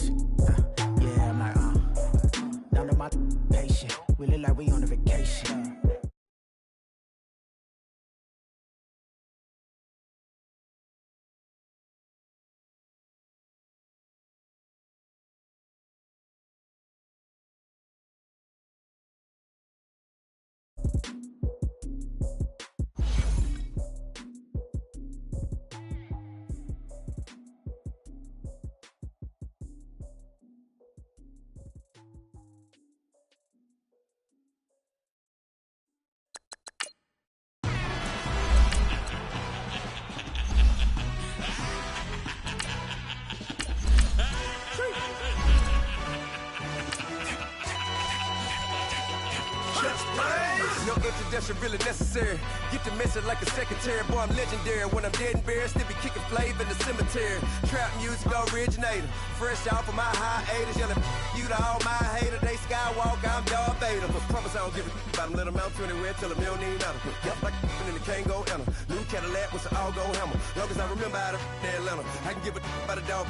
Yeah, I'm like, down to my patient. We look like we on a vacation. No introduction really necessary. Get the message like a secretary. Boy, I'm legendary. When I'm dead and buried, still be kicking flavor in the cemetery. Trap music originator. Fresh off of my hiatus. Yelling you to all my haters. They skywalk, I'm Darth Vader. Promise I don't give a about them. Let them out to anywhere. Tell them they don't need nothing. Yup, like in the Kango enter. New Cadillac with an all-gold hammer. Long as I remember how to Atlanta. I can give a about a dog.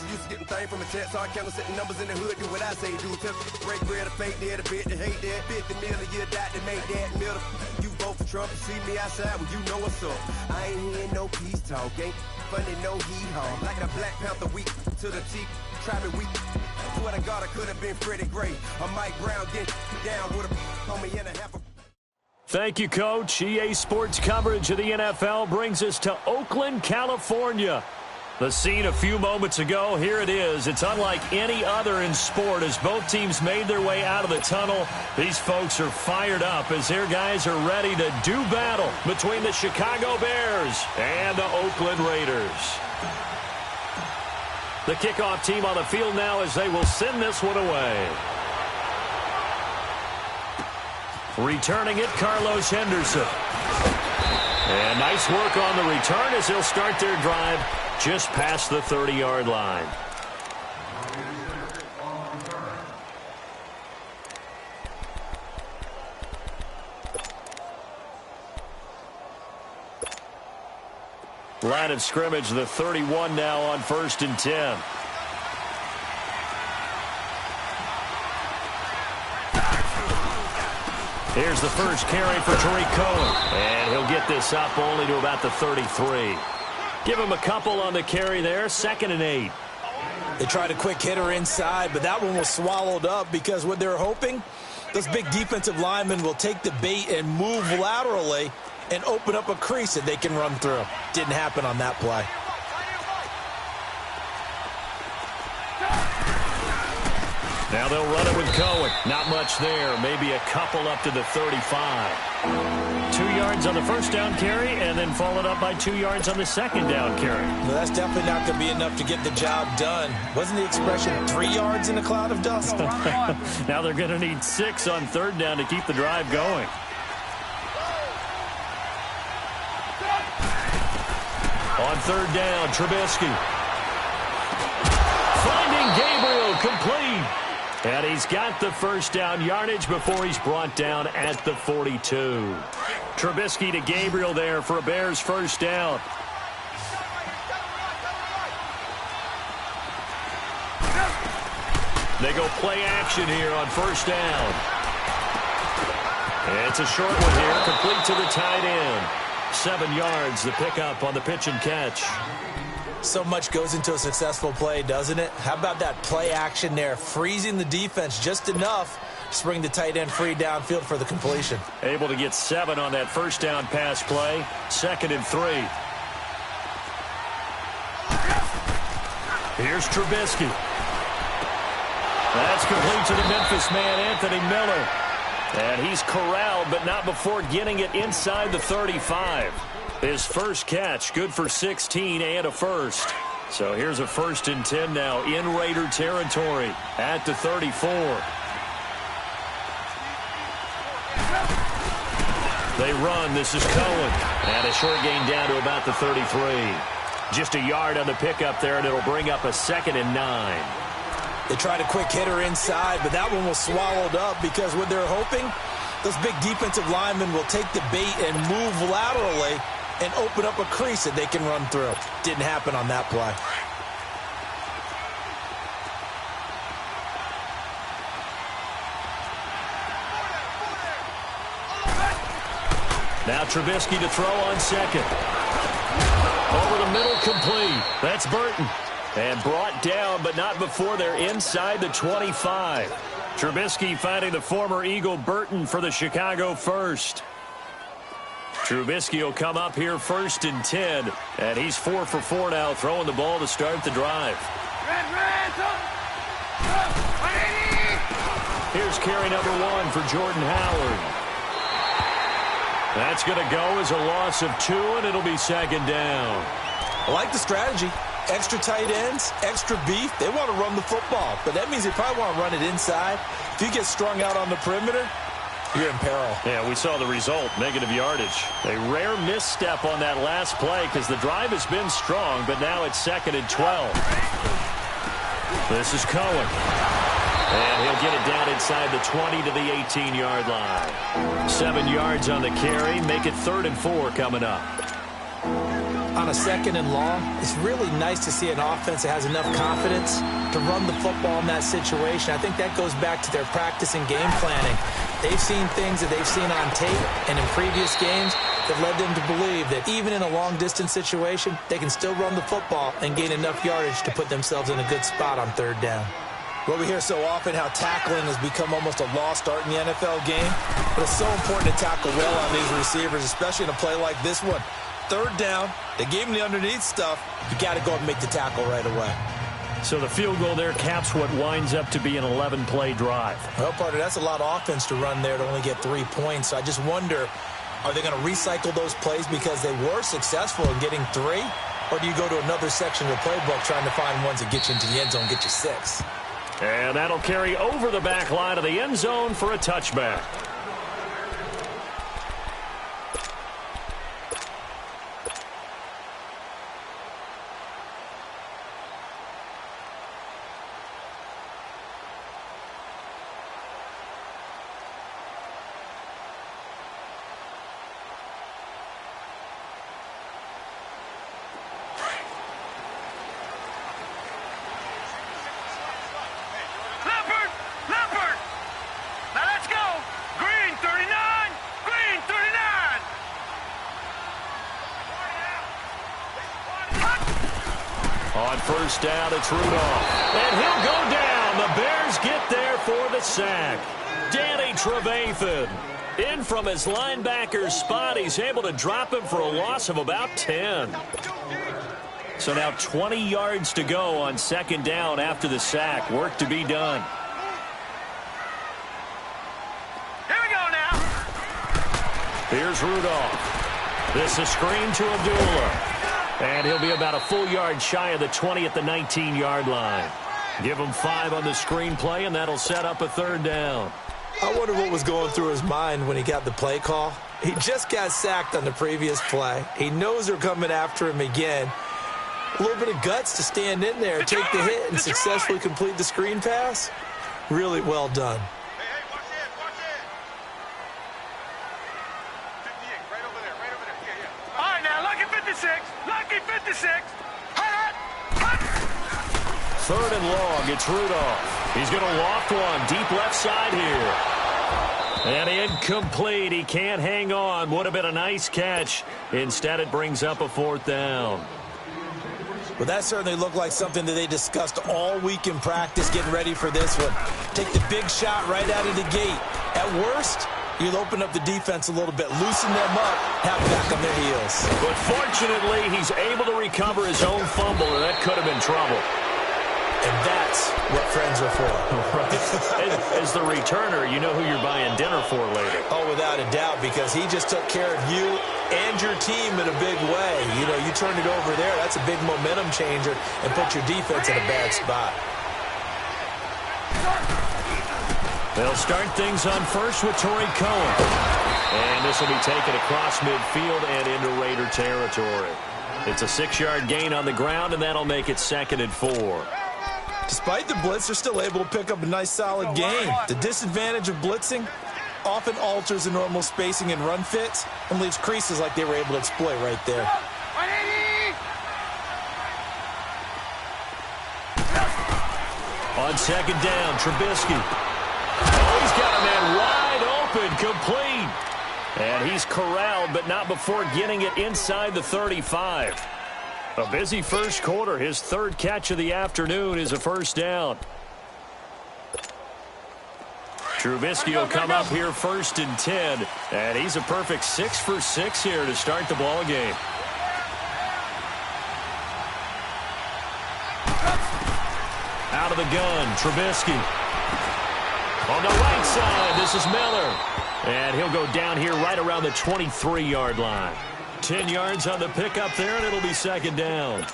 Used to getting things from a text. So I count setting numbers in the hood. Do what I say do. Tell break bread or fake dead. A bit to hate that. 50 million a year died to make that middle. You vote for Trump and see me outside, well, you know what's up. I ain't hearing no peace talk, ain't funny, no hee-haw. Like a Black Panther week to the teeth, try me weak. Swear to God, I could have been Freddie Gray. Or Mike Brown getting down with a homie and a half a... Thank you, Coach. EA Sports coverage of the NFL brings us to Oakland, California. The scene a few moments ago, here it is. It's unlike any other in sport as both teams made their way out of the tunnel. These folks are fired up as their guys are ready to do battle between the Chicago Bears and the Oakland Raiders. The kickoff team on the field now as they will send this one away. Returning it, Carlos Henderson. And nice work on the return as they'll start their drive just past the 30-yard line. Line of scrimmage, the 31 now on 1st and 10. Here's the first carry for Tariq Cohen. And he'll get this up only to about the 33. Give him a couple on the carry there, 2nd and 8. They tried a quick hitter inside, but that one was swallowed up because what they're hoping, those big defensive linemen will take the bait and move laterally and open up a crease that they can run through. Didn't happen on that play. Now they'll run it with Cohen. Not much there. Maybe a couple up to the 35. 2 yards on the first down carry and then followed up by 2 yards on the second down carry. Well, that's definitely not going to be enough to get the job done. Wasn't the expression 3 yards in a cloud of dust? Now they're going to need 6 on 3rd down to keep the drive going. On 3rd down, Trubisky. Finding Gabriel, complete. And he's got the first down yardage before he's brought down at the 42. Trubisky to Gabriel there for a Bears first down. They go play action here on 1st down. It's a short one here, complete to the tight end. 7 yards, the pickup on the pitch and catch. So much goes into a successful play, doesn't it? How about that play action there, freezing the defense just enough to bring the tight end free downfield for the completion. Able to get 7 on that first down pass play, 2nd and 3. Here's Trubisky. That's complete to the Memphis man, Anthony Miller. And he's corralled, but not before getting it inside the 35. His first catch, good for 16 and a first. So here's a 1st and 10 now in Raider territory at the 34. They run. This is Cohen. And a short gain down to about the 33. Just a yard on the pickup there, and it'll bring up a 2nd and 9. They tried a quick hitter inside, but that one was swallowed up because what they're hoping, those big defensive linemen will take the bait and move laterally and open up a crease that they can run through. Didn't happen on that play. Now Trubisky to throw on second. Over the middle, complete. That's Burton. And brought down, but not before they're inside the 25. Trubisky finding the former Eagle Burton for the Chicago first. Trubisky will come up here 1st and 10. And he's 4 for 4 now, throwing the ball to start the drive. Here's carry number 1 for Jordan Howard. That's going to go as a loss of 2, and it'll be 2nd down. I like the strategy. Extra tight ends, extra beef. They want to run the football, but that means they probably want to run it inside. If you get strung out on the perimeter, you're in peril. Yeah, we saw the result, negative yardage. A rare misstep on that last play because the drive has been strong, but now it's 2nd and 12. This is Cohen. And he'll get it down inside the 20 to the 18-yard line. 7 yards on the carry. Make it 3rd and 4 coming up. On a 2nd and long, it's really nice to see an offense that has enough confidence to run the football in that situation. I think that goes back to their practice and game planning. They've seen things that they've seen on tape and in previous games that led them to believe that even in a long-distance situation, they can still run the football and gain enough yardage to put themselves in a good spot on 3rd down. Well, we hear so often how tackling has become almost a lost art in the NFL game, but it's so important to tackle well on these receivers, especially in a play like this one. 3rd down, they gave him the underneath stuff. You got to go and make the tackle right away. So the field goal there caps what winds up to be an 11-play drive. Well, partner, that's a lot of offense to run there to only get 3 points. So I just wonder, are they going to recycle those plays because they were successful in getting 3? Or do you go to another section of the playbook trying to find ones that get you into the end zone, get you 6? And that'll carry over the back line of the end zone for a touchback. On 1st down, it's Rudolph. And he'll go down. The Bears get there for the sack. Danny Trevathan in from his linebacker's spot. He's able to drop him for a loss of about 10. So now 20 yards to go on 2nd down after the sack. Work to be done. Here we go now. Here's Rudolph. This is screen to Abdullah. And he'll be about a full yard shy of the 20 at the 19-yard line. Give him 5 on the screen play, and that'll set up a 3rd down. I wonder what was going through his mind when he got the play call. He just got sacked on the previous play. He knows they're coming after him again. A little bit of guts to stand in there, take the hit, and successfully complete the screen pass. Really well done. Lucky 56. 3rd and long. It's Rudolph. He's going to loft one deep left side here. And incomplete. He can't hang on. Would have been a nice catch. Instead, it brings up a 4th down. Well, that certainly looked like something that they discussed all week in practice getting ready for this one. Take the big shot right out of the gate. At worst, you'll open up the defense a little bit, loosen them up, have back on their heels. But fortunately, he's able to recover his own fumble, and that could have been trouble. And that's what friends are for. Right. As the returner, you know who you're buying dinner for later. Oh, without a doubt, because he just took care of you and your team in a big way. You know, you turn it over there, that's a big momentum changer and put your defense in a bad spot. They'll start things on first with Torrey Cohen. And this will be taken across midfield and into Raider territory. It's a 6-yard gain on the ground, and that'll make it 2nd and 4. Despite the blitz, they're still able to pick up a nice, solid gain. The disadvantage of blitzing often alters the normal spacing and run fits and leaves creases like they were able to exploit right there. On 2nd down, Trubisky. Oh, he's got a man wide open, complete. And he's corralled, but not before getting it inside the 35. A busy first quarter. His third catch of the afternoon is a first down. Trubisky will come up here 1st and 10. And he's a perfect 6 for 6 here to start the ball game. Out of the gun, Trubisky. On the right side, this is Miller. And he'll go down here right around the 23-yard line. 10 yards on the pickup there, and it'll be second down.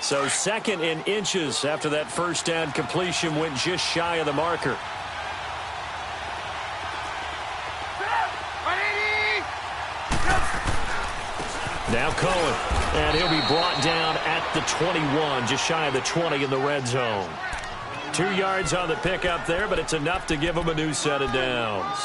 So 2nd and inches after that first down completion went just shy of the marker. Now Cohen, and he'll be brought down at the 21, just shy of the 20 in the red zone. 2 yards on the pickup there, but it's enough to give him a new set of downs.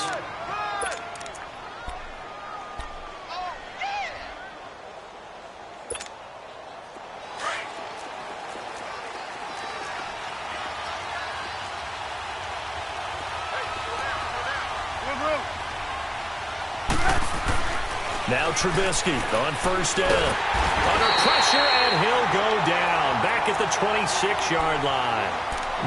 Now Trubisky on first down. Under pressure, and he'll go down. Back at the 26-yard line.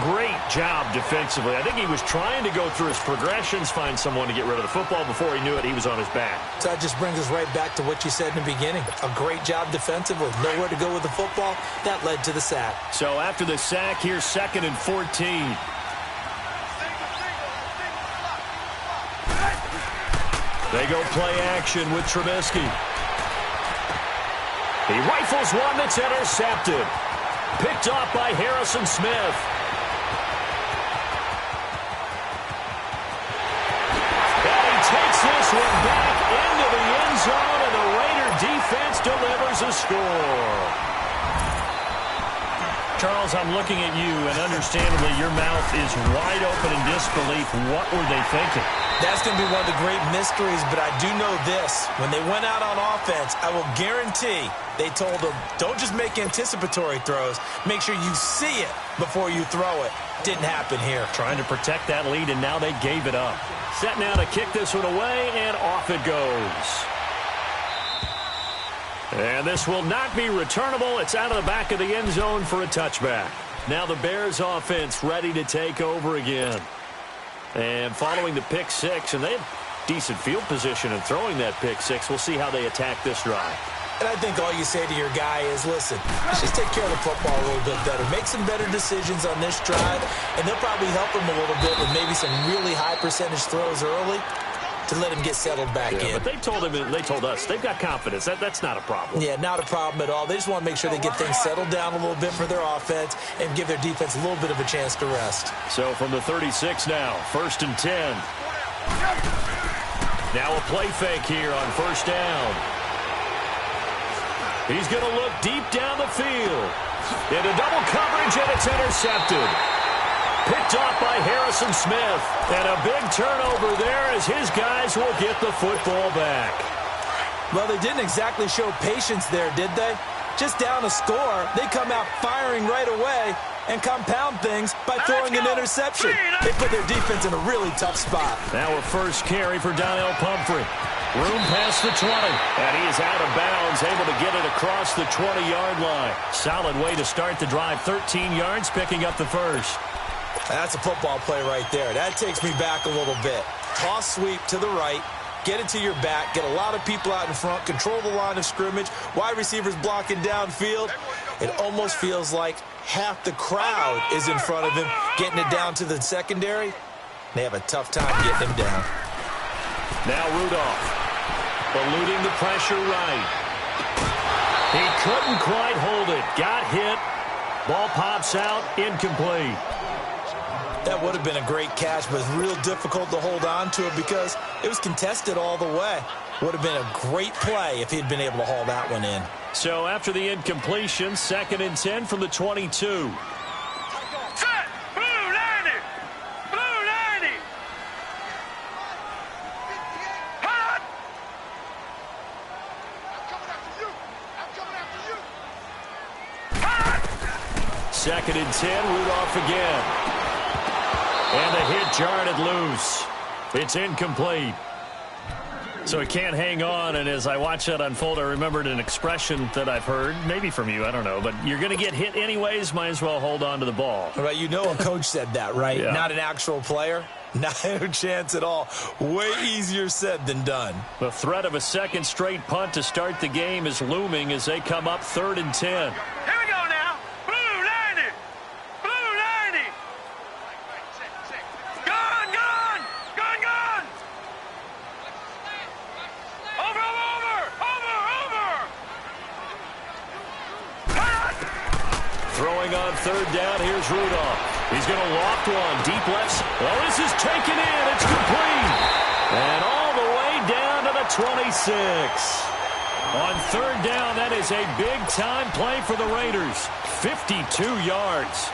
Great job defensively. I think he was trying to go through his progressions, find someone to get rid of the football. Before he knew it, he was on his back. So that just brings us right back to what you said in the beginning. A great job defensively. Nowhere to go with the football. That led to the sack. So after the sack, here's 2nd and 14. They go play action with Trubisky. He rifles one that's intercepted. Picked off by Harrison Smith. And he takes this one back into the end zone, and the Raider defense delivers a score. Charles, I'm looking at you, and understandably your mouth is wide open in disbelief. What were they thinking? That's going to be one of the great mysteries, but I do know this. When they went out on offense, I will guarantee they told them, don't just make anticipatory throws. Make sure you see it before you throw it. Didn't happen here. Trying to protect that lead, and now they gave it up. Set now to kick this one away, and off it goes. And this will not be returnable. It's out of the back of the end zone for a touchback. Now the Bears offense ready to take over again. And following the pick six, and they have decent field position in throwing that pick six. We'll see how they attack this drive. And I think all you say to your guy is, listen, let's just take care of the football a little bit better. Make some better decisions on this drive, and they'll probably help him a little bit with maybe some really high percentage throws early to let him get settled back in. But they told him, they told us, they've got confidence. That's not a problem. Yeah, not a problem at all. They just want to make sure they get things settled down a little bit for their offense and give their defense a little bit of a chance to rest. So from the 36 now, 1st and 10. Now a play fake here on first down. He's going to look deep down the field. Into double coverage, and it's intercepted. Picked off by Harrison Smith. And a big turnover there as his guys will get the football back. Well, they didn't exactly show patience there, did they? Just down a score, they come out firing right away and compound things by throwing an interception. They put their defense in a really tough spot. Now a first carry for Donnell Pumphrey. Room past the 20, and he is out of bounds, able to get it across the 20-yard line. Solid way to start the drive, 13 yards, picking up the first. That's a football play right there. That takes me back a little bit. Toss sweep to the right, get it to your back, get a lot of people out in front, control the line of scrimmage, wide receivers blocking downfield. It almost feels like half the crowd is in front of him, getting it down to the secondary. They have a tough time getting him down. Now Rudolph. Eluding the pressure right. He couldn't quite hold it. Got hit. Ball pops out. Incomplete. That would have been a great catch, but it's real difficult to hold on to it because it was contested all the way. Would have been a great play if he'd been able to haul that one in. So after the incompletion, 2nd and 10 from the 22. Set! Blue 90! Blue 90! Hot! I'm coming after you! I'm coming after you! Hot! 2nd and 10, Rudolph again. And the hit jarred it loose. It's incomplete. So he can't hang on, and as I watch that unfold, I remembered an expression that I've heard, maybe from you, I don't know, but you're going to get hit anyways, might as well hold on to the ball. Right, you know a coach said that, right? Yeah. Not an actual player. Not a chance at all. Way easier said than done. The threat of a second straight punt to start the game is looming as they come up 3rd and 10. Here we go now. Blue 90. Blue 90. Gone, gone. Gone, gone. Over, over, over, over. Hot. Throwing on 3rd down, here's Rudolph. He's going to loft one, deep left. Oh, this is taken in. It's complete. And all the way down to the 26. On 3rd down, that is a big-time play for the Raiders. 52 yards.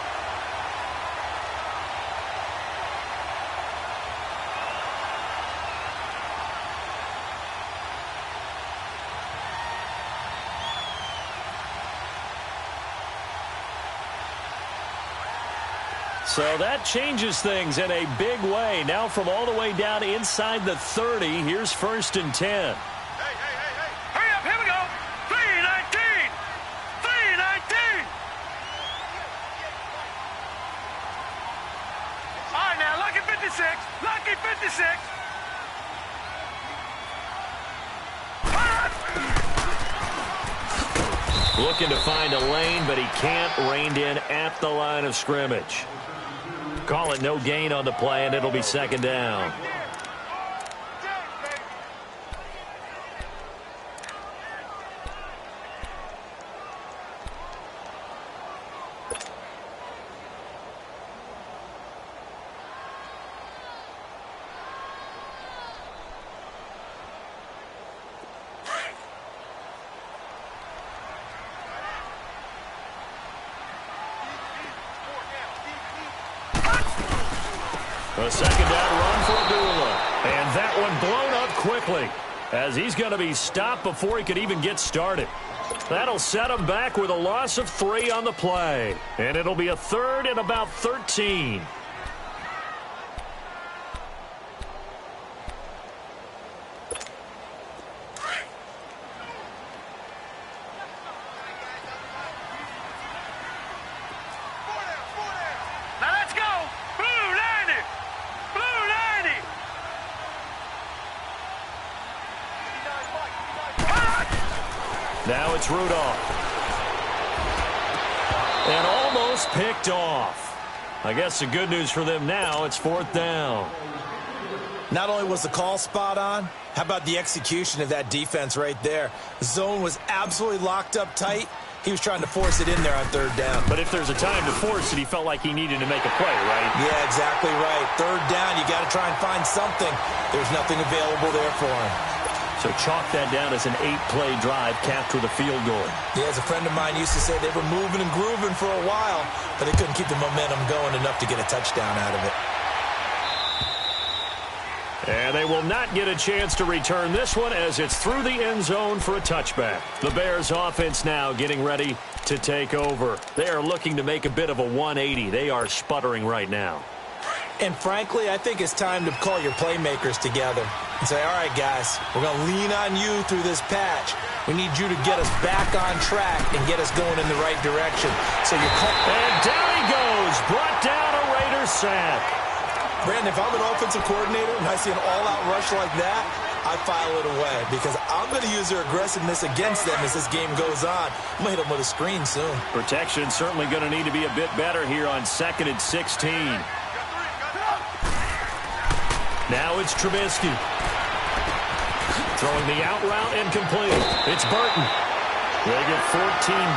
So that changes things in a big way. Now from all the way down inside the 30, here's 1st and 10. Hey. Hurry up, here we go. 319. 319. All right, now, lucky 56. Lucky 56. Hot. Looking to find a lane, but he can't. Reined in at the line of scrimmage. Call it no gain on the play, and it'll be 2nd down. A 2nd down run for Abdullah. And that one blown up quickly as he's going to be stopped before he could even get started. That'll set him back with a loss of 3 on the play. And it'll be a 3rd and about 13. Now let's go. Blue 90. Blue 90. Hot. Now it's Rudolph. And almost picked off. I guess the good news for them now, it's 4th down. Not only was the call spot on, how about the execution of that defense right there? The zone was absolutely locked up tight. He was trying to force it in there on 3rd down. But if there's a time to force it, he felt like he needed to make a play, right? Yeah, exactly right. 3rd down, you got to try and find something. There's nothing available there for him. So chalk that down as an 8-play drive capped with a field goal. Yeah, as a friend of mine used to say, they were moving and grooving for a while, but they couldn't keep the momentum going enough to get a touchdown out of it. And they will not get a chance to return this one as it's through the end zone for a touchback. The Bears offense now getting ready to take over. They are looking to make a bit of a 180. They are sputtering right now. And frankly, I think it's time to call your playmakers together and say, all right, guys, we're going to lean on you through this patch. We need you to get us back on track and get us going in the right direction. So you call. And down he goes. Brought down a Raiders sack. Brandon, if I'm an offensive coordinator and I see an all-out rush like that, I file it away because I'm going to use their aggressiveness against them as this game goes on. I'm going to hit them with a screen soon. Protection certainly going to need to be a bit better here on 2nd and 16. Now it's Trubisky. Throwing the out route and complete. It's Burton. They get 14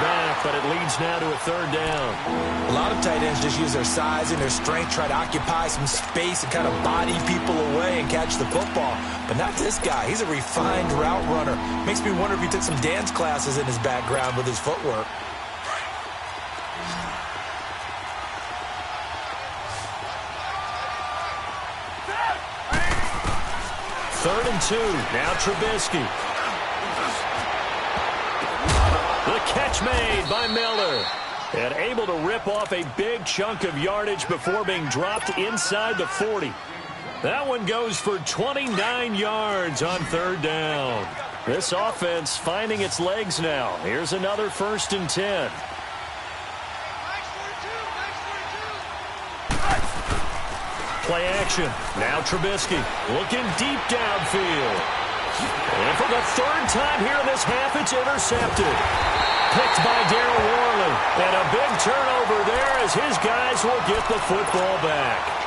back, but it leads now to a 3rd down. A lot of tight ends just use their size and their strength, try to occupy some space and kind of body people away and catch the football. But not this guy. He's a refined route runner. Makes me wonder if he took some dance classes in his background with his footwork. Third and 2. Now Trubisky. The catch made by Miller. And able to rip off a big chunk of yardage before being dropped inside the 40. That one goes for 29 yards on third down. This offense finding its legs now. Here's another 1st and 10. Play action. Now Trubisky looking deep downfield. And for the 3rd time here in this half, it's intercepted. Picked by Darryl Worley. And a big turnover there as his guys will get the football back.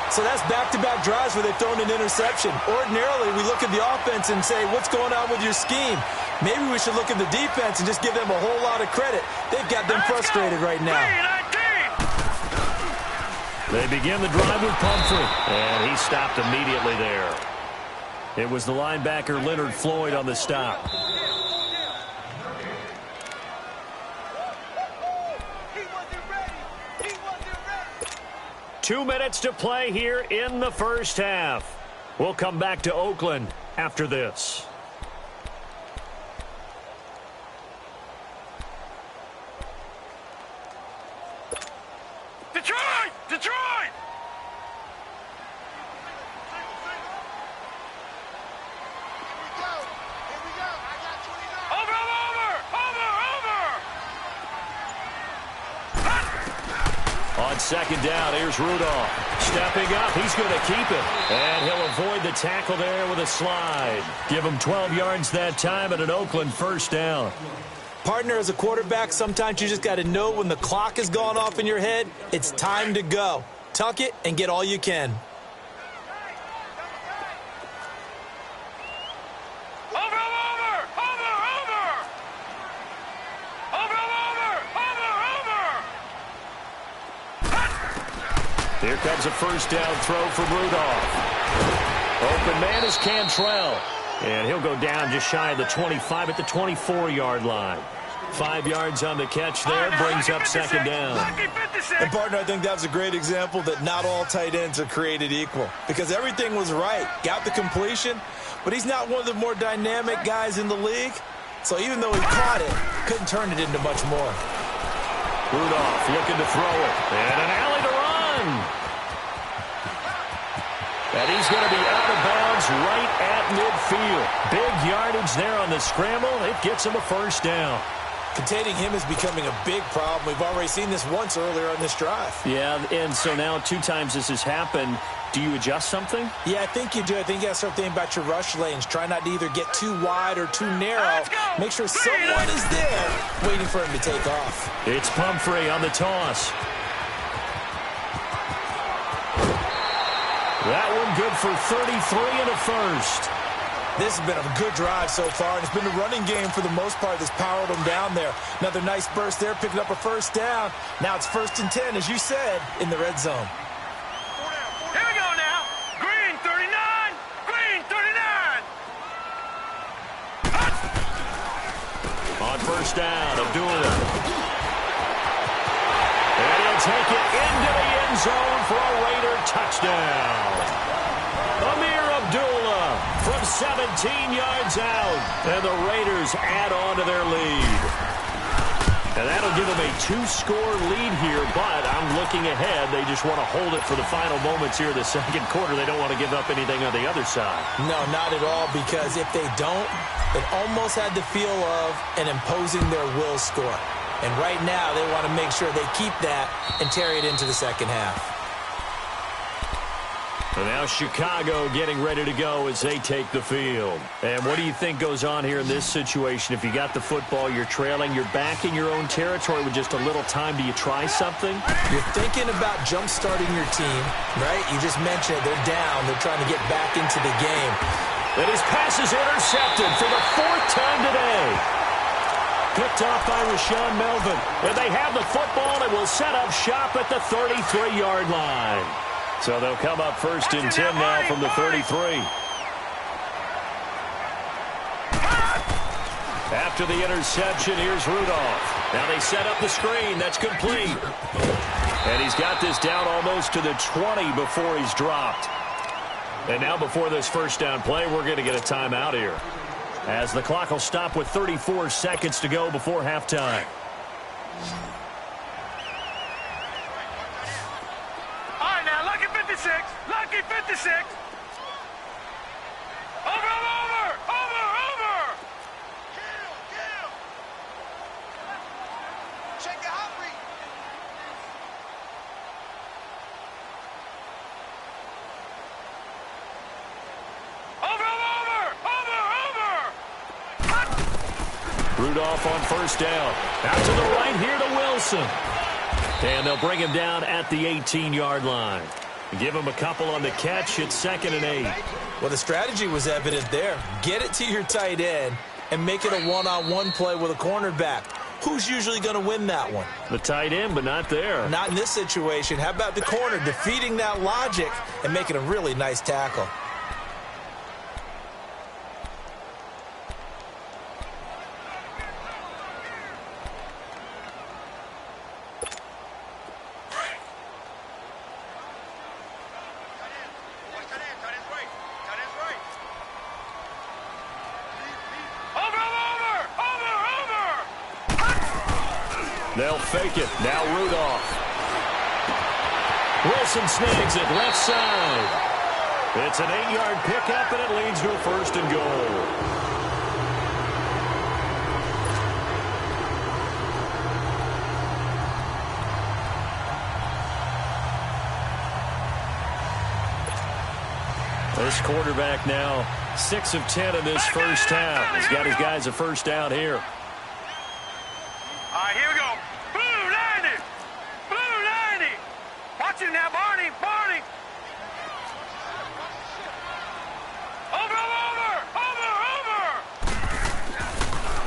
So that's back-to-back drives where they've thrown an interception. Ordinarily, we look at the offense and say, what's going on with your scheme? Maybe we should look at the defense and just give them a whole lot of credit. They've got them frustrated right now. They begin the drive with Pumphrey, and he stopped immediately there. It was the linebacker Leonard Floyd on the stop. 2 minutes to play here in the first half. We'll come back to Oakland after this. Detroit! Detroit! On 2nd down, here's Rudolph. Stepping up, he's going to keep it. And he'll avoid the tackle there with a slide. Give him 12 yards that time and an Oakland 1st down. Partner, as a quarterback, sometimes you just got to know when the clock has gone off in your head, it's time to go. Tuck it and get all you can. Here comes a 1st down throw from Rudolph. Open man is Cantrell. And he'll go down just shy of the 25 at the 24-yard line. 5 yards on the catch there, brings up 2nd down. And, partner, I think that was a great example that not all tight ends are created equal. Because everything was right. Got the completion, but he's not one of the more dynamic guys in the league. So even though he caught it, couldn't turn it into much more. Rudolph looking to throw it. And an alley to run. And he's going to be out of bounds right at midfield. Big yardage there on the scramble. It gets him a 1st down. Containing him is becoming a big problem. We've already seen this once earlier on this drive. Yeah, and so now 2 times this has happened. Do you adjust something? Yeah, I think you do. I think you got to start thinking about your rush lanes. Try not to either get too wide or too narrow. Make sure someone is there waiting for him to take off. It's Pumphrey on the toss. That one good for 33 and a 1st. This has been a good drive so far, and it's been the running game for the most part that's powered them down there. Another nice burst there, picking up a 1st down. Now it's 1st and 10, as you said, in the red zone. Here we go now. Green 39. Green 39. On 1st down, Abdullah. And he'll take it into the end zone for a Raider touchdown. Amir Abdullah from 17 yards out. And the Raiders add on to their lead. And that'll give them a 2-score lead here, but I'm looking ahead. They just want to hold it for the final moments here in the 2nd quarter. They don't want to give up anything on the other side. No, not at all, because if they don't, it almost had the feel of an imposing their will score. And right now, they want to make sure they keep that and carry it into the 2nd half. And now Chicago getting ready to go as they take the field. And what do you think goes on here in this situation? If you got the football, you're trailing, you're back in your own territory with just a little time. Do you try something? You're thinking about jump-starting your team, right? You just mentioned they're down. They're trying to get back into the game. And his pass is intercepted for the 4th time today. Picked off by Rashawn Melvin. And they have the football and will set up shop at the 33-yard line. So they'll come up 1st and 10 now from the 33. After the interception, here's Rudolph. Now they set up the screen. That's complete. And he's got this down almost to the 20 before he's dropped. And now before this 1st down play, we're going to get a timeout here, as the clock will stop with 34 seconds to go before halftime. All right, now, look at 56. 56. Lucky 56. Over. Kill. Check the hot read. Over. Rudolph on first down. Out to the right here to Wilson. And they'll bring him down at the 18-yard line. Give him a couple on the catch. It's 2nd and 8. Well, the strategy was evident there. Get it to your tight end and make it a one-on-one play with a cornerback. Who's usually going to win that one? The tight end, but not there. Not in this situation. How about the corner defeating that logic and making a really nice tackle? They'll fake it. Now Rudolph. Wilson snags it left side. It's an 8-yard pickup, and it leads to a 1st and goal. This quarterback now 6 of 10 in this first half. He's got his guys a first down here. All right, here we go. Blue 90. Blue 90. Watch it now, Barney. Over.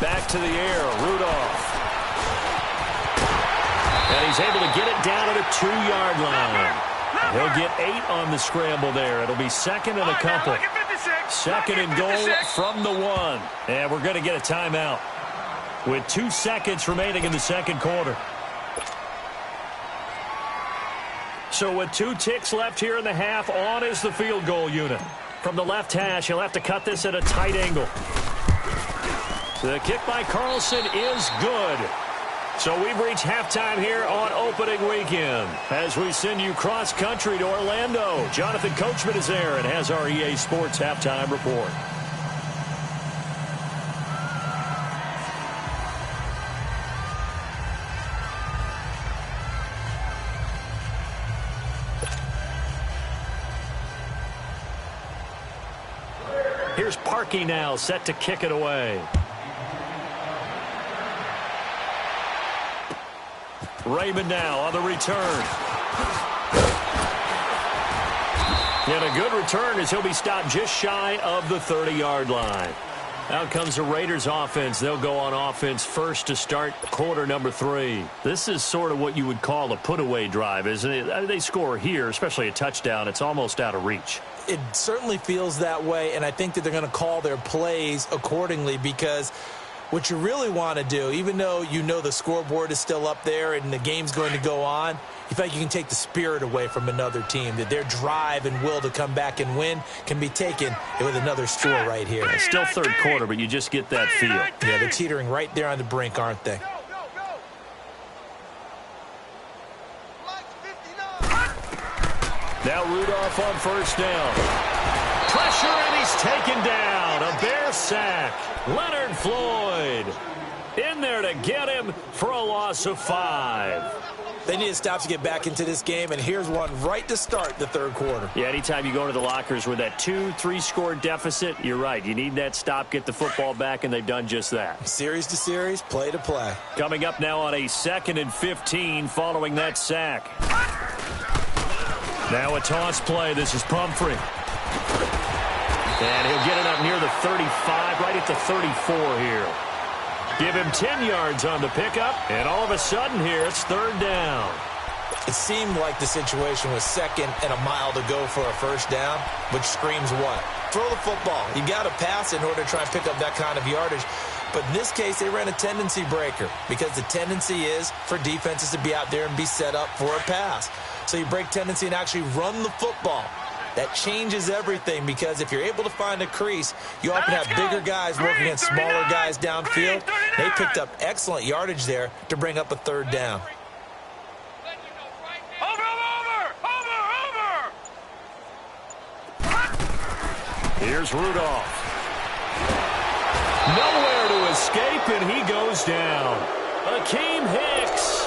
Back to the air, Rudolph. And he's able to get it down to the 2-yard line. He'll get 8 on the scramble there. It'll be 2nd and a couple. 2nd and goal from the 1. And we're going to get a timeout with 2 seconds remaining in the second quarter. So with 2 ticks left here in the half, on is the field goal unit. From the left hash, he'll have to cut this at a tight angle. The kick by Carlson is good. So we've reached halftime here on opening weekend. As we send you cross-country to Orlando, Jonathan Coachman is there and has our EA Sports halftime report. Here's Parkey now, set to kick it away. Raymond now on the return. And a good return as he'll be stopped just shy of the 30-yard line. Out comes the Raiders offense. They'll go on offense first to start quarter number 3. This is sort of what you would call a put-away drive, isn't it? I mean, they score here, especially a touchdown. It's almost out of reach. It certainly feels that way, and I think that they're going to call their plays accordingly, because what you really want to do, even though you know the scoreboard is still up there and the game's going to go on, you feel like you can take the spirit away from another team, that their drive and will to come back and win can be taken with another score right here. It's still third quarter, but you just get that feel. Yeah, they're teetering right there on the brink, aren't they? Now Rudolph on first down. Pressure, and he's taken down. A Bear sack. Leonard Floyd in there to get him for a loss of 5. They need to stop to get back into this game, and here's one right to start the third quarter. Yeah, anytime you go into the lockers with that 2-3 score deficit, you're right. You need that stop, get the football back, and they've done just that. Series to series, play to play. Coming up now on a 2nd and 15 following that sack. Now a toss play. This is Pumphrey. And he'll get it up near the 35, right at the 34 here. Give him 10 yards on the pickup, and all of a sudden here, it's 3rd down. It seemed like the situation was 2nd and a mile to go for a first down, which screams what? Throw the football. You got to pass in order to try and pick up that kind of yardage. But in this case, they ran a tendency breaker, because the tendency is for defenses to be out there and be set up for a pass. So you break tendency and actually run the football. That changes everything, because if you're able to find a crease, you often have bigger guys working against smaller guys downfield. They picked up excellent yardage there to bring up a 3rd down. Here's Rudolph. Nowhere to escape, and he goes down. Akeem Hicks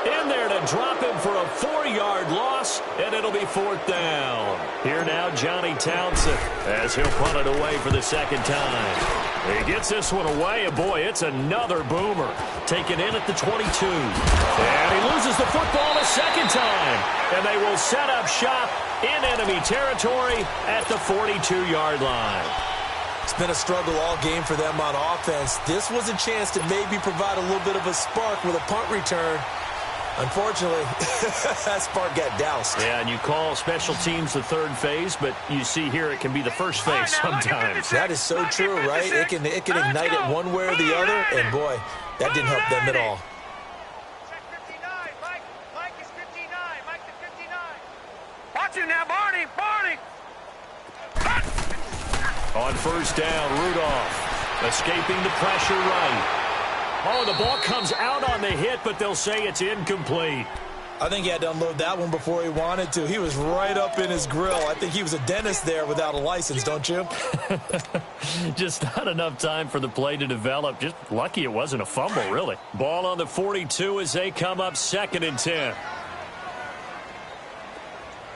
in there to drop him for a 4-yard loss, and it'll be 4th down. Here now, Johnny Townsend, as he'll punt it away for the second time. He gets this one away, and boy, it's another boomer. Taken in at the 22. And he loses the football a second time. And they will set up shop in enemy territory at the 42-yard line. It's been a struggle all game for them on offense. This was a chance to maybe provide a little bit of a spark with a punt return. Unfortunately, that spark got doused. Yeah, and you call special teams the third phase, but you see here it can be the first phase sometimes. That is so true, right? It can ignite it one way or the other, and boy, that didn't help them at all. Check 59. Mike is 59. Mike to 59. Watch him now, Barney. On first down, Rudolph escaping the pressure right. Oh, the ball comes out on the hit, but they'll say it's incomplete. I think he had to unload that one before he wanted to. He was right up in his grill. I think he was a dentist there without a license, don't you? Just not enough time for the play to develop. Just lucky it wasn't a fumble, really. Ball on the 42 as they come up 2nd and 10.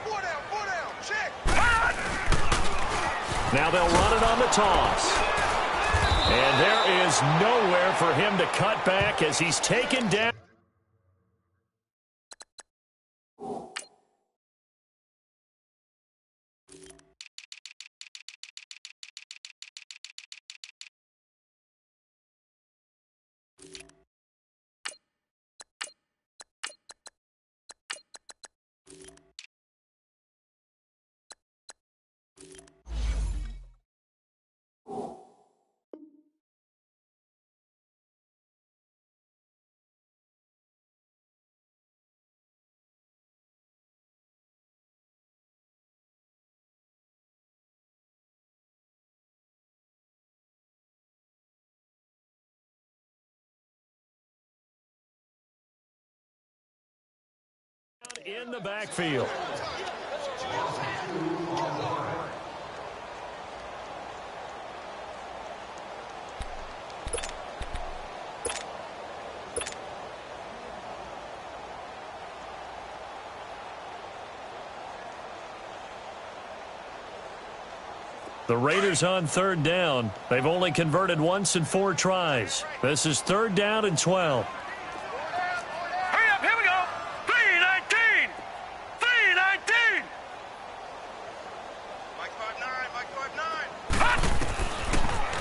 Four down, check. Now they'll run it on the toss. And there is nowhere for him to cut back as he's taken down. In the backfield. The Raiders on 3rd down. They've only converted once in 4 tries. This is 3rd down and 12.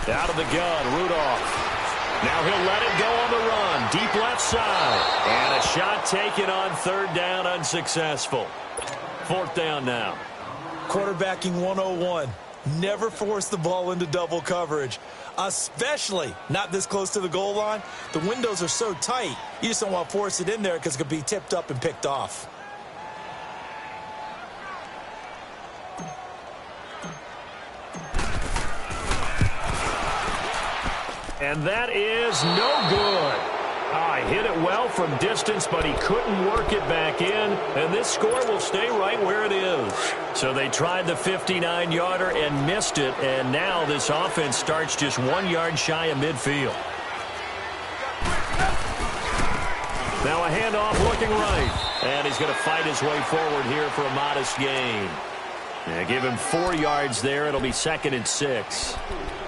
Out of the gun, Rudolph. Now he'll let it go on the run. Deep left side. And a shot taken on 3rd down, unsuccessful. 4th down now. Quarterbacking 101. Never force the ball into double coverage, especially not this close to the goal line. The windows are so tight, you just don't want to force it in there because it could be tipped up and picked off. And that is no good. He hit it well from distance, but he couldn't work it back in. And this score will stay right where it is. So they tried the 59-yarder and missed it. And now this offense starts just 1 yard shy of midfield. Now a handoff looking right. And he's going to fight his way forward here for a modest gain. Give him 4 yards there. It'll be 2nd and 6.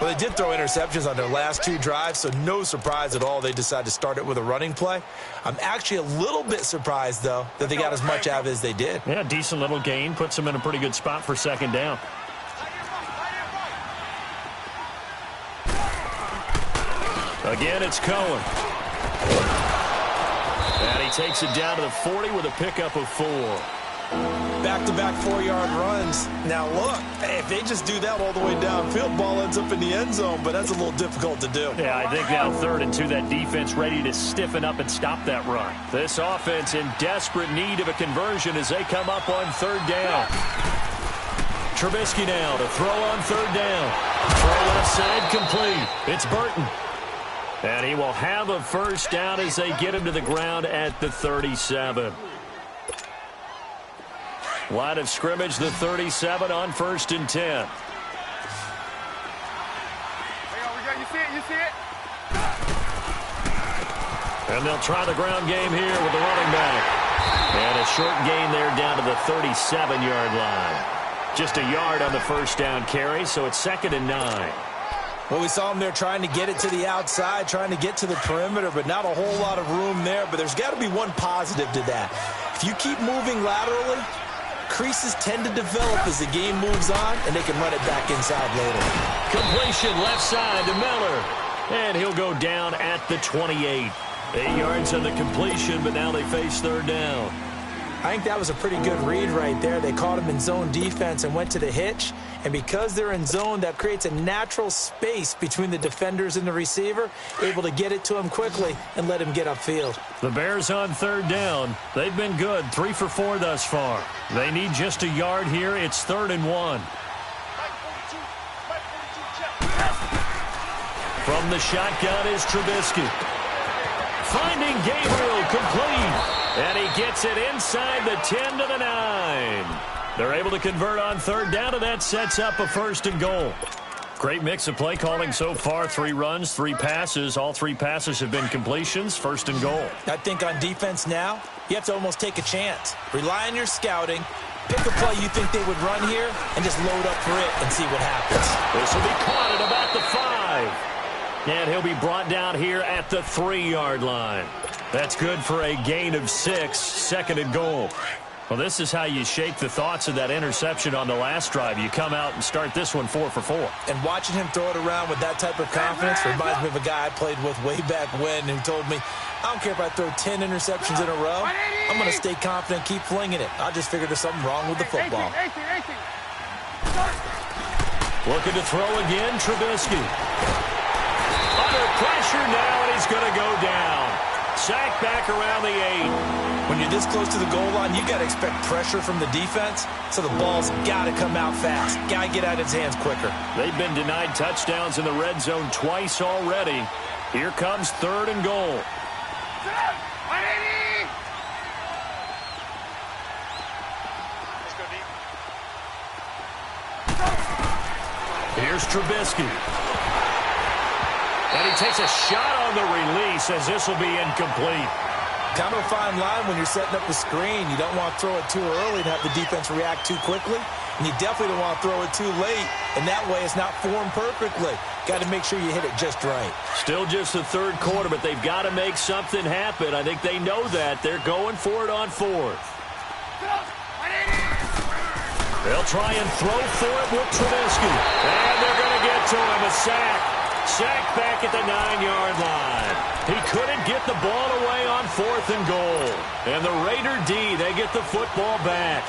Well, they did throw interceptions on their last 2 drives, so no surprise at all they decided to start it with a running play. I'm actually a little bit surprised, though, that they got as much out of it as they did. Yeah, decent little gain. Puts them in a pretty good spot for 2nd down. Again, it's Cohen. And he takes it down to the 40 with a pickup of 4. Back-to-back 4-yard runs. Now, look, if they just do that all the way downfield, ball ends up in the end zone, but that's a little difficult to do. Yeah, I think now 3rd and 2, that defense ready to stiffen up and stop that run. This offense in desperate need of a conversion as they come up on 3rd down. Trubisky now to throw on 3rd down. Throw left side complete. It's Burton. And he will have a 1st down as they get him to the ground at the 37. Line of scrimmage, the 37 on 1st and 10. You see it? And they'll try the ground game here with the running back. And a short gain there down to the 37-yard line. Just a yard on the first down carry, so it's 2nd and 9. Well, we saw him there trying to get it to the outside, trying to get to the perimeter, but not a whole lot of room there. But there's got to be one positive to that. If you keep moving laterally, creases tend to develop as the game moves on, and they can run it back inside later. Completion left side to Miller. And he'll go down at the 28. 8 yards on the completion, but now they face 3rd down. I think that was a pretty good read right there. They caught him in zone defense and went to the hitch. And because they're in zone, that creates a natural space between the defenders and the receiver, able to get it to him quickly and let him get upfield. The Bears on 3rd down. They've been good, 3 for 4 thus far. They need just a yard here. It's 3rd and 1. From the shotgun is Trubisky. Finding Gabriel, complete. And he gets it inside the 10 to the 9. They're able to convert on 3rd down, and that sets up a 1st and goal. Great mix of play calling so far. 3 runs, 3 passes. All 3 passes have been completions. 1st and goal. I think on defense now, you have to almost take a chance. Rely on your scouting. Pick a play you think they would run here, and just load up for it and see what happens. This will be caught at about the 5. And he'll be brought down here at the 3-yard line. That's good for a gain of 6, 2nd and goal. Well, this is how you shake the thoughts of that interception on the last drive. You come out and start this one 4 for 4. And watching him throw it around with that type of confidence reminds me of a guy I played with way back when who told me, I don't care if I throw 10 interceptions in a row. I'm going to stay confident, keep flinging it. I just figured there's something wrong with the football. Looking to throw again, Trubisky. Under pressure now, and he's going to go down. Sacked back around the 8. When you're this close to the goal line, you got to expect pressure from the defense, so the ball's got to come out fast. Got to get out of his hands quicker. They've been denied touchdowns in the red zone twice already. Here comes 3rd and goal. Here's Trubisky. And he takes a shot on the release as this will be incomplete. Kind of a fine line when you're setting up the screen. You don't want to throw it too early and have the defense react too quickly. And you definitely don't want to throw it too late. And that way it's not formed perfectly. Got to make sure you hit it just right. Still just the 3rd quarter, but they've got to make something happen. I think they know that. They're going for it on 4th. They'll try and throw for it with Trubisky. And they're going to get to him. A sack. Sacked back at the 9-yard line. He couldn't get the ball away on 4th and goal. And the Raider D, they get the football back.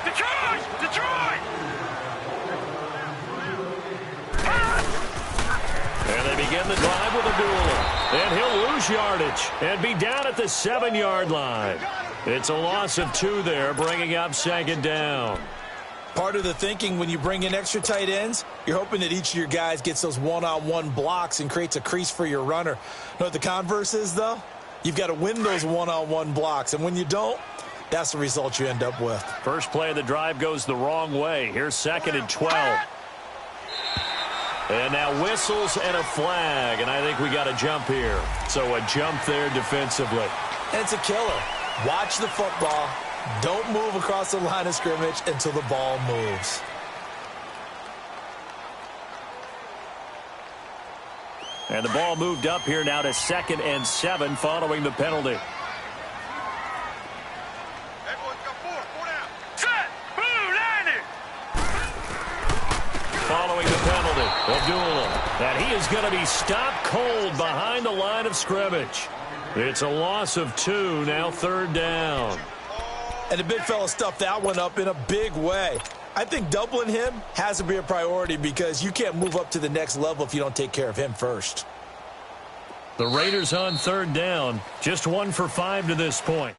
Detroit! Detroit! And they begin the drive with a duel. And he'll lose yardage and be down at the 7-yard line. It's a loss of 2 there, bringing up 2nd down. Part of the thinking when you bring in extra tight ends, you're hoping that each of your guys gets those one-on-one blocks and creates a crease for your runner. You know what the converse is, though? You've got to win those one-on-one blocks, and when you don't, that's the result you end up with. First play of the drive goes the wrong way. Here's 2nd and 12. And now whistles and a flag, and I think we got a jump here. So a jump there defensively. And it's a killer. Watch the football. Don't move across the line of scrimmage until the ball moves. And the ball moved up here now to 2nd and 7 following the penalty. Following the penalty, Abdullah. And he is going to be stopped cold behind the line of scrimmage. It's a loss of 2, now 3rd down. And the big fella stuffed that one up in a big way. I think doubling him has to be a priority because you can't move up to the next level if you don't take care of him first. The Raiders on 3rd down, just 1 for 5 to this point.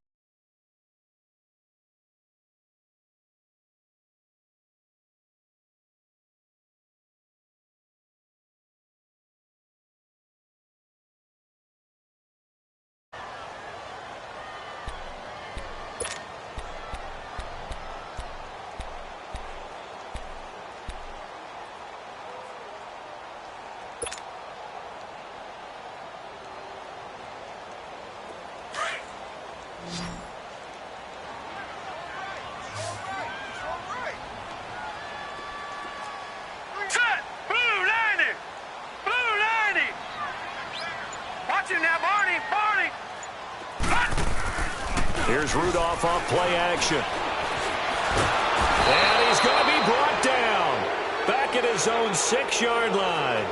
Set! Blue 90! Blue 90! Watch him now, Barney! Barney! Here's Rudolph off play action. And he's going to be brought down. Back at his own 6-yard line.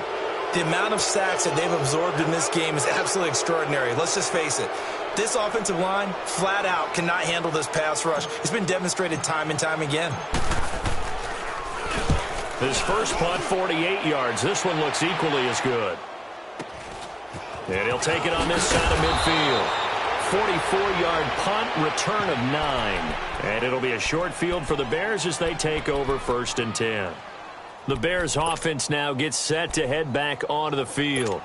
The amount of sacks that they've absorbed in this game is absolutely extraordinary. Let's just face it. This offensive line, flat out, cannot handle this pass rush. It's been demonstrated time and time again. His first punt, 48 yards. This one looks equally as good. And he'll take it on this side of midfield. 44-yard punt, return of 9. And it'll be a short field for the Bears as they take over 1st and 10. The Bears offense now gets set to head back onto the field.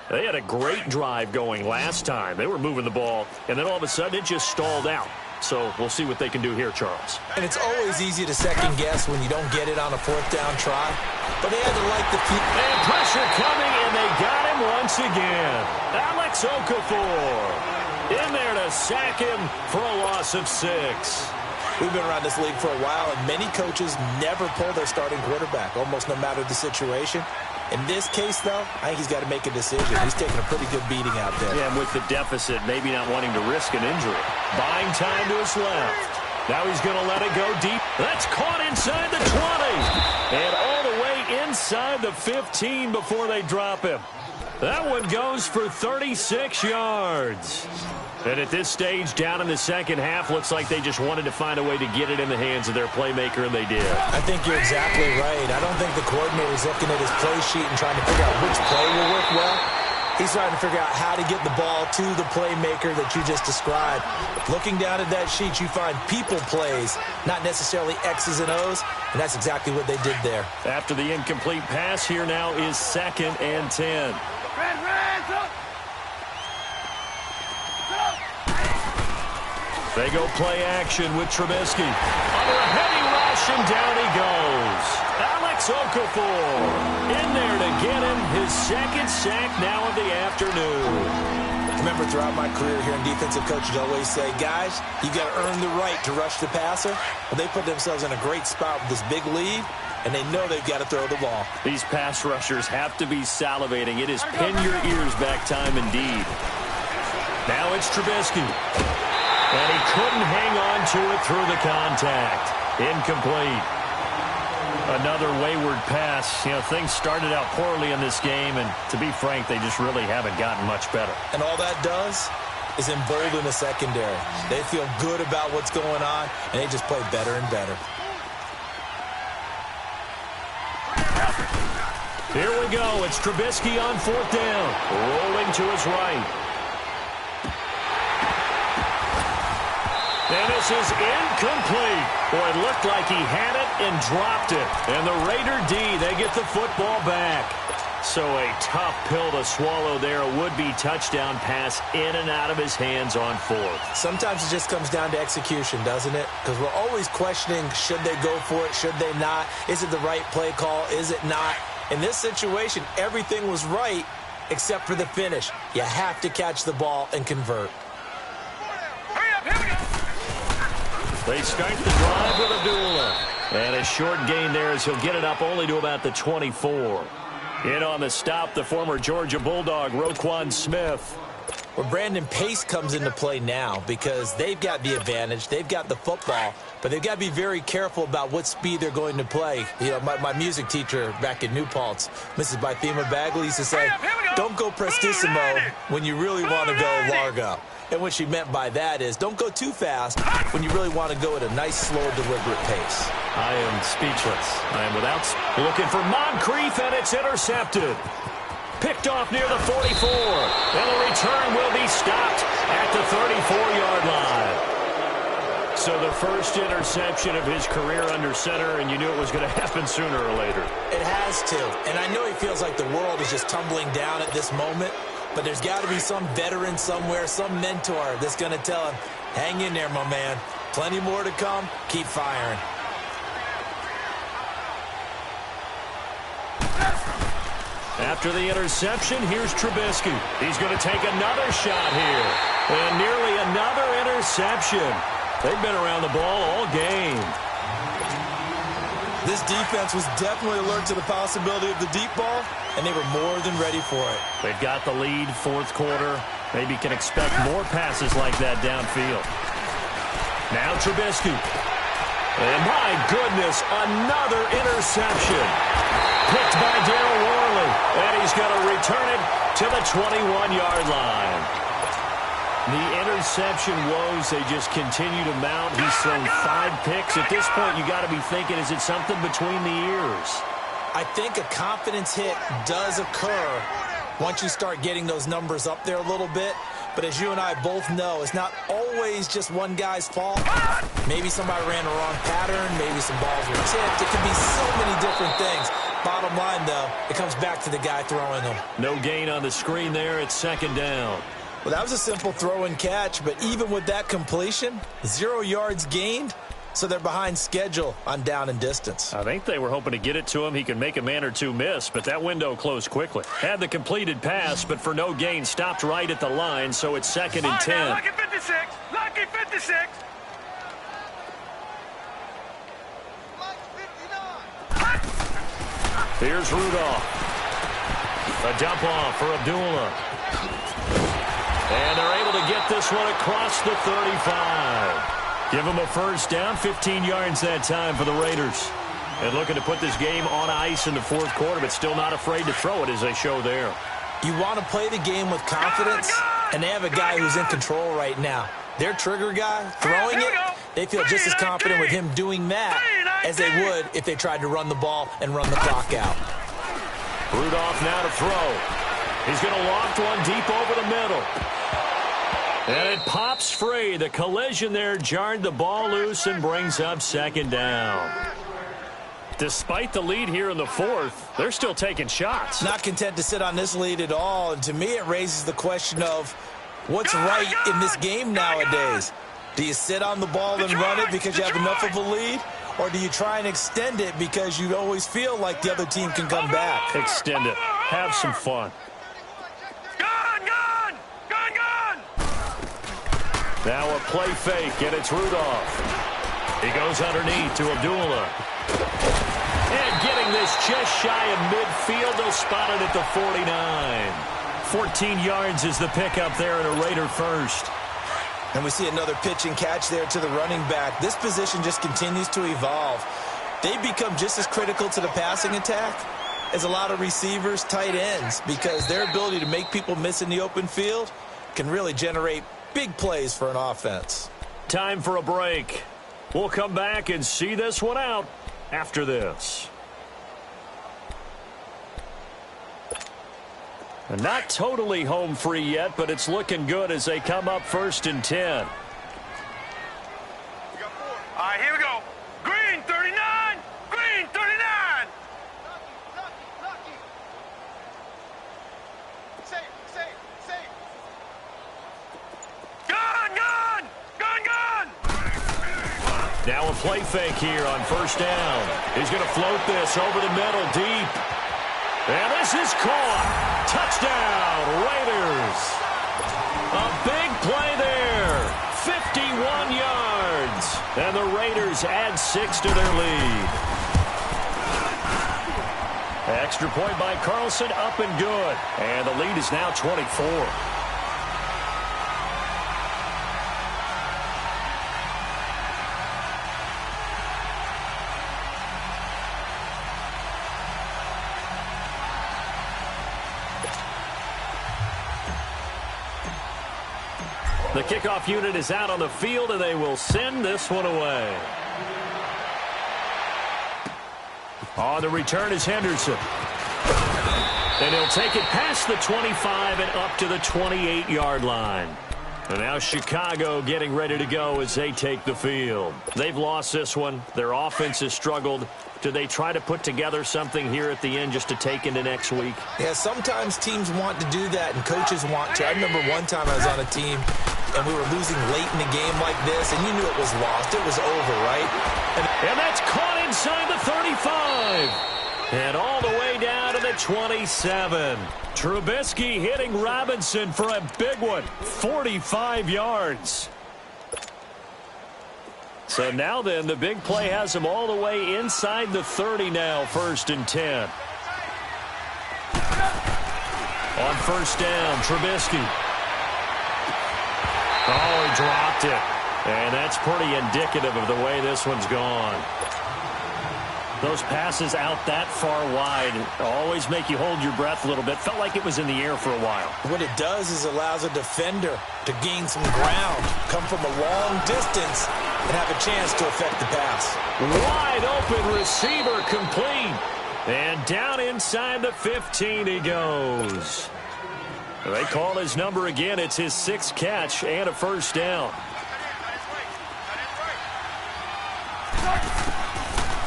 They had a great drive going last time. They were moving the ball, and then all of a sudden it just stalled out. So we'll see what they can do here, Charles. And it's always easy to second guess when you don't get it on a 4th down try. But they had to like the feet. And pressure coming, and they got him once again. Alex Okafor in there to sack him for a loss of 6. We've been around this league for a while, and many coaches never pull their starting quarterback, almost no matter the situation. In this case, though, I think he's got to make a decision. He's taking a pretty good beating out there. Yeah, and with the deficit, maybe not wanting to risk an injury. Buying time to his left. Now he's going to let it go deep. That's caught inside the 20. And all the way inside the 15 before they drop him. That one goes for 36 yards. And at this stage, down in the second half, looks like they just wanted to find a way to get it in the hands of their playmaker, and they did. I think you're exactly right. I don't think the coordinator's looking at his play sheet and trying to figure out which play will work well. He's trying to figure out how to get the ball to the playmaker that you just described. Looking down at that sheet, you find people plays, not necessarily X's and O's, and that's exactly what they did there. After the incomplete pass, here now is 2nd and 10. They go play action with Trubisky. Under a heavy rush, and down he goes. Alex Okafor in there to get him his 2nd sack now of the afternoon. I remember throughout my career here in defensive coaches always say, guys, you got to earn the right to rush the passer. Well, they put themselves in a great spot with this big lead, and they know they've got to throw the ball. These pass rushers have to be salivating. It is pin your ears back time indeed. Now it's Trubisky. And he couldn't hang on to it through the contact. Incomplete. Another wayward pass. You know, things started out poorly in this game, and to be frank, they just really haven't gotten much better. And all that does is embolden the secondary. They feel good about what's going on, and they just play better and better. Here we go. It's Trubisky on 4th down. Rolling to his right. And this is incomplete. Boy, it looked like he had it and dropped it. And the Raider D, they get the football back. So a tough pill to swallow there. A would-be touchdown pass in and out of his hands on 4th. Sometimes it just comes down to execution, doesn't it? Because we're always questioning, should they go for it, should they not? Is it the right play call, is it not? In this situation, everything was right except for the finish. You have to catch the ball and convert. Hurry up, here we go. They start the drive with Abdullah. And a short gain there as he'll get it up only to about the 24. In on the stop, the former Georgia Bulldog, Roquan Smith. Well, Brandon, pace comes into play now because they've got the advantage. They've got the football, but they've got to be very careful about what speed they're going to play. You know, my music teacher back in New Paltz, Mrs. Bythema Bagley, used to say, don't go prestissimo when you really want to go largo. And what she meant by that is don't go too fast when you really want to go at a nice, slow, deliberate pace. I am speechless. I am without... Looking for Moncrief, and it's intercepted. Picked off near the 44. And the return will be stopped at the 34-yard line. So the first interception of his career under center, and you knew it was going to happen sooner or later. It has to. And I know he feels like the world is just tumbling down at this moment. But there's got to be some veteran somewhere, some mentor that's going to tell him, hang in there, my man. Plenty more to come. Keep firing. After the interception, here's Trubisky. He's going to take another shot here. And nearly another interception. interception. They've been around the ball all game. This defense was definitely alert to the possibility of the deep ball, and they were more than ready for it. They've got the lead, fourth quarter. Maybe can expect more passes like that downfield. Now Trubisky. And my goodness, another interception. Picked by Darryl Worley. And he's going to return it to the 21-yard line. The interception woes, they just continue to mount. He's thrown 5 picks. At this point, you got to be thinking, is it something between the ears? I think a confidence hit does occur once you start getting those numbers up there a little bit. But as you and I both know, it's not always just one guy's fault. Maybe somebody ran the wrong pattern. Maybe some balls were tipped. It can be so many different things. Bottom line, though, it comes back to the guy throwing them. No gain on the screen there. It's second down. Well, that was a simple throw and catch, but even with that completion, 0 yards gained, so they're behind schedule on down and distance. I think they were hoping to get it to him. He could make a man or two miss, but that window closed quickly. Had the completed pass, but for no gain, stopped right at the line, so it's second and 10. Now, lucky 56. Lucky 56. Here's Rudolph. A dump off for Abdullah. And they're able to get this one across the 35. Give them a first down, 15 yards that time for the Raiders. And looking to put this game on ice in the fourth quarter, but still not afraid to throw it as they show there. You want to play the game with confidence, and they have a guy who's in control right now. Their trigger guy, throwing it, they feel just as confident with him doing that as they would if they tried to run the ball and run the clock out. Rudolph now to throw. He's going to loft one deep over the middle. And it pops free. The collision there jarred the ball loose and brings up second down. Despite the lead here in the fourth, they're still taking shots. Not content to sit on this lead at all, and to me it raises the question of what's right in this game nowadays. Do you sit on the ball and run it because you have enough of a lead? Or do you try and extend it because you always feel like the other team can come back? Extend it. Have some fun. Now a play fake, and it's Rudolph. He goes underneath to Abdullah. And getting this just shy of midfield, they'll spot it at the 49. 14 yards is the pickup there, and a Raider first. And we see another pitch and catch there to the running back. This position just continues to evolve. They become just as critical to the passing attack as a lot of receivers, tight ends, because their ability to make people miss in the open field can really generate big plays for an offense. Time for a break. We'll come back and see this one out after this. And not totally home free yet, but it's looking good as they come up first and 10. All right, here we go. Green 39. Green 39. Lucky. Safe. Gun. Now a play fake here on first down. He's going to float this over the middle deep. And this is caught. Touchdown, Raiders. A big play there. 51 yards. And the Raiders add 6 to their lead. Extra point by Carlson, up and good. And the lead is now 24. The kickoff unit is out on the field, and they will send this one away. On the return is Henderson. And he'll take it past the 25 and up to the 28-yard line. And now Chicago getting ready to go as they take the field. They've lost this one. Their offense has struggled. Do they try to put together something here at the end just to take into next week? Yeah, sometimes teams want to do that, and coaches want to. I remember one time I was on a team, and we were losing late in the game like this, and you knew it was lost. It was over, right? And that's caught inside the 35. And all the way down to the 27. Trubisky hitting Robinson for a big one. 45 yards. So now then, the big play has him all the way inside the 30 now, 1st and 10. On 1st down, Trubisky. Oh, he dropped it. And that's pretty indicative of the way this one's gone. Those passes out that far wide always make you hold your breath a little bit. Felt like it was in the air for a while. What it does is allows a defender to gain some ground, come from a long distance, and have a chance to affect the pass. Wide open receiver complete. And down inside the 15 he goes. They call his number again. It's his 6th catch and a 1st down.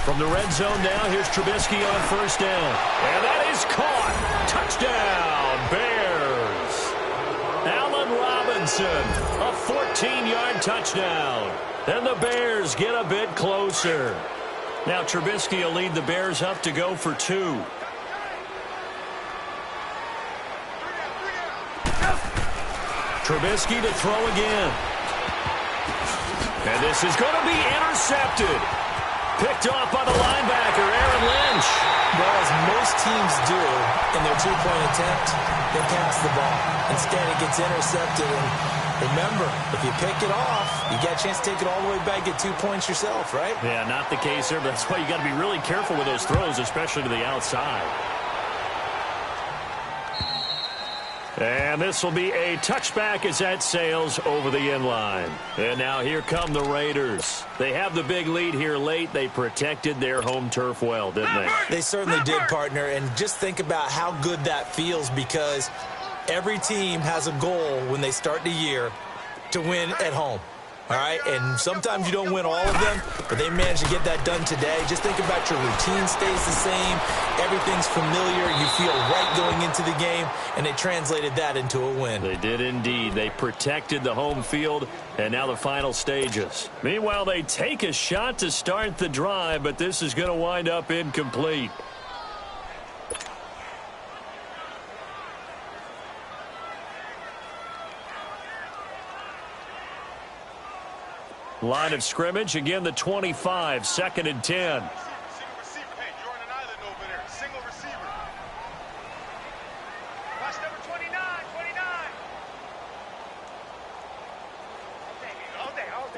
From the red zone now, here's Trubisky on 1st down. And that is caught. Touchdown, Bears. Allen Robinson, a 14-yard touchdown. And the Bears get a bit closer. Now Trubisky will lead the Bears up to go for 2. Trubisky to throw again. And this is going to be intercepted. Picked off by the linebacker, Aaron Lynch. Well, as most teams do in their 2-point attempt, they pass the ball. Instead, it gets intercepted. And remember, if you pick it off, you get a chance to take it all the way back, get 2 points yourself, right? Yeah, not the case there, but that's why you got to be really careful with those throws, especially to the outside. And this will be a touchback as that sails over the end line. And now here come the Raiders. They have the big lead here late. They protected their home turf well, didn't they? They certainly did, partner. And just think about how good that feels, because every team has a goal when they start the year to win at home. All right, and sometimes you don't win all of them, but they managed to get that done today. Just think about your routine stays the same. Everything's familiar. You feel right going into the game, and they translated that into a win. They did indeed. They protected the home field, and now the final stages. Meanwhile, they take a shot to start the drive, but this is going to wind up incomplete. Line of scrimmage, again the 25, 2nd and 10. Single receiver. Hey, you're on an island over there. Single receiver. Watch number 29, 29. All day. Over.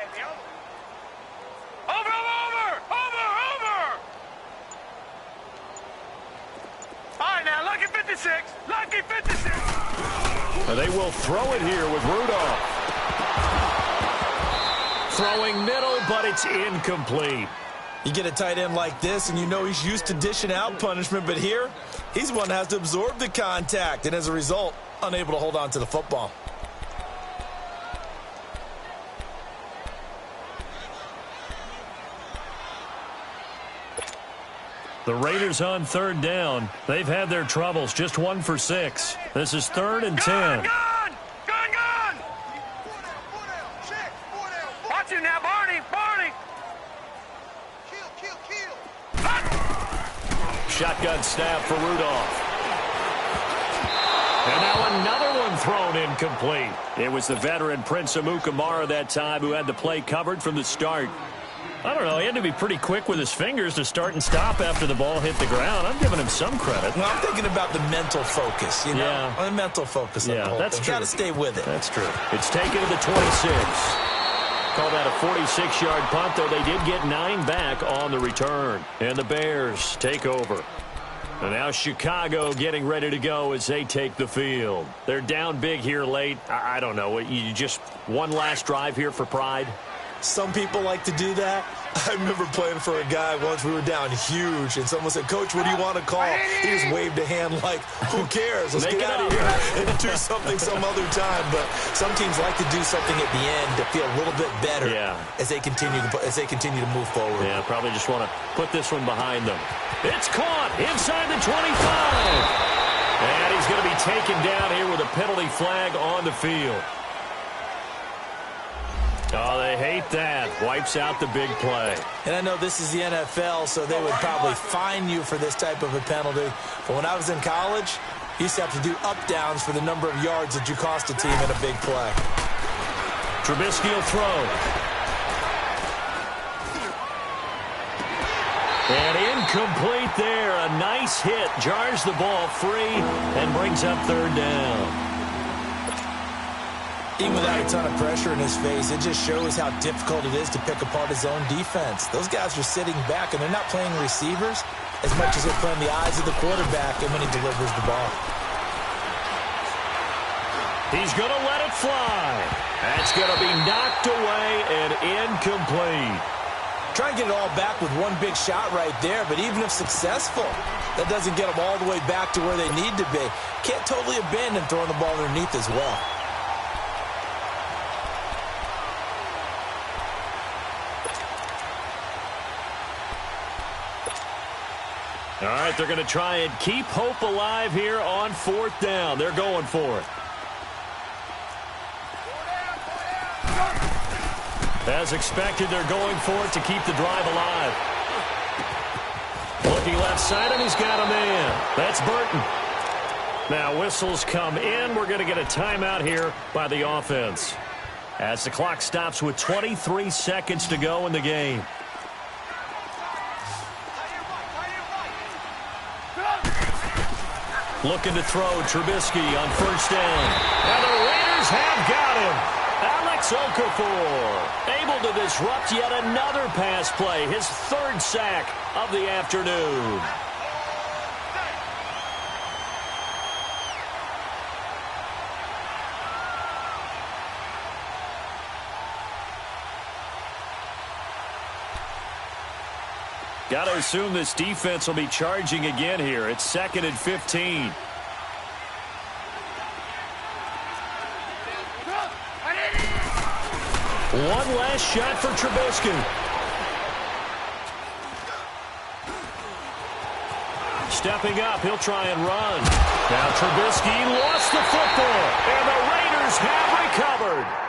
All right, now, lucky 56. Lucky 56. And they will throw it here with Rudolph. Throwing middle, but it's incomplete. You get a tight end like this, and you know he's used to dishing out punishment, but here, he's the one that has to absorb the contact, and as a result, unable to hold on to the football. The Raiders on 3rd down. They've had their troubles, just 1 for 6. This is 3rd and 10. Gun! Watch him now, Barney! Kill! Shotgun snap for Rudolph. And now another one thrown incomplete. It was the veteran Prince Amukamara that time who had the play covered from the start. I don't know, he had to be pretty quick with his fingers to start and stop after the ball hit the ground. I'm giving him some credit. Well, I'm thinking about the mental focus, you know? Yeah. The mental focus of the whole that's thing. true. Got to stay with it. That's true. It's taken to the 26. Call that a 46-yard punt, though they did get 9 back on the return. And the Bears take over. And now Chicago getting ready to go as they take the field. They're down big here late. I don't know. You just one last drive here for pride? Some people like to do that. I remember playing for a guy once. We were down huge, and someone said, "Coach, what do you want to call?" He just waved a hand like, "Who cares? Let's get out of here and do something some other time." But some teams like to do something at the end to feel a little bit better as they continue to move forward. Yeah, probably just want to put this one behind them. It's caught inside the 25. And he's going to be taken down here with a penalty flag on the field. Oh, they hate that. Wipes out the big play. And I know this is the NFL, so they would probably fine you for this type of a penalty. But when I was in college, you used to have to do up-downs for the number of yards that you cost a team in a big play. Trubisky will throw. And incomplete there. A nice hit. Jars the ball free and brings up third down. Even without a ton of pressure in his face, it just shows how difficult it is to pick apart his own defense. Those guys are sitting back, and they're not playing receivers as much as they're playing the eyes of the quarterback and when he delivers the ball. He's going to let it fly. That's going to be knocked away and incomplete. Try and get it all back with one big shot right there, but even if successful, that doesn't get them all the way back to where they need to be. Can't totally abandon throwing the ball underneath as well. All right, they're going to try and keep hope alive here on fourth down. They're going for it. As expected, they're going for it to keep the drive alive. Looking left side, and he's got a man. That's Burton. Now whistles come in. We're going to get a timeout here by the offense as the clock stops with 23 seconds to go in the game. Looking to throw, Trubisky on first down. And the Raiders have got him. Alex Okafor able to disrupt yet another pass play. His third sack of the afternoon. Got to assume this defense will be charging again here. It's 2nd and 15. One last shot for Trubisky. Stepping up, he'll try and run. Now Trubisky lost the football, and the Raiders have recovered.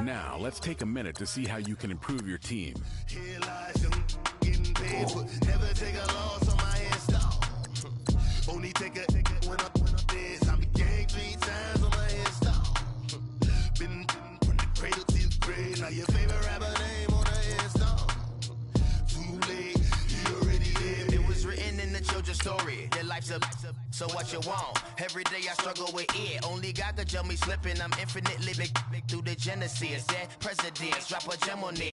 Now, let's take a minute to see how you can improve your team. Story, their life's up, so what you want? Every day I struggle with it. Only God could tell me slipping. I'm infinitely big through the Genesis. That presidents drop a gem on it.